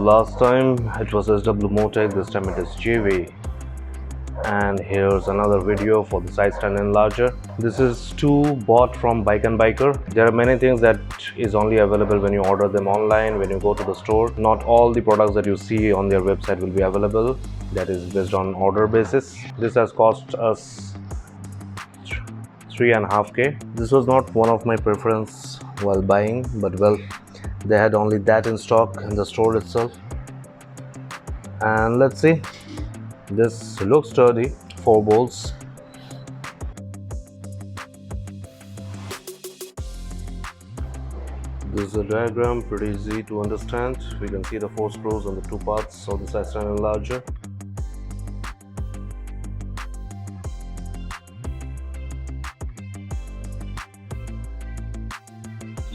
last time it was SW Motech, this time it is GIVI. And here's another video for the sidestand enlarger. This is two bought from Bike and Biker. There are many things that is only available when you order them online, when you go to the store. Not all the products that you see on their website will be available. That is based on order basis. This has cost us 3.5K. This was not one of my preference while buying, but well, they had only that in stock in the store itself. And let's see. This looks sturdy, 4 bolts. This is a diagram, pretty easy to understand. We can see the 4 screws on the 2 parts of the sidestand enlarger.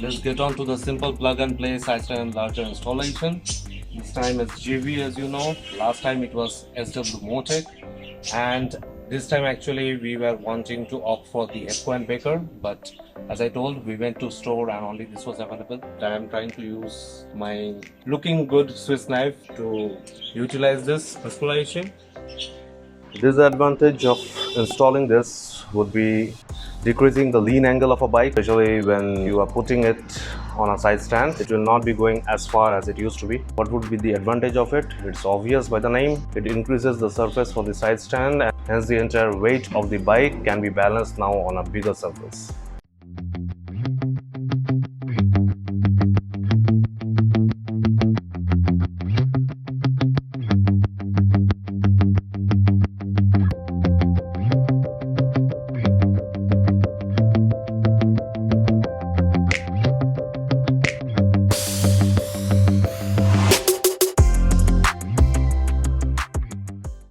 Let's get on to the simple plug and play sidestand enlarger installation. This time it's GIVI, as you know. Last time it was SW Motech, and this time actually we were wanting to opt for the Echo & Baker, but as I told, we went to store and only this was available. I am trying to use my looking good Swiss knife to utilize this installation. Disadvantage of installing this would be decreasing the lean angle of a bike, especially when you are putting it on a side stand. It will not be going as far as it used to be. What would be the advantage of it? It's obvious by the name. It increases the surface for the side stand, and hence the entire weight of the bike can be balanced now on a bigger surface.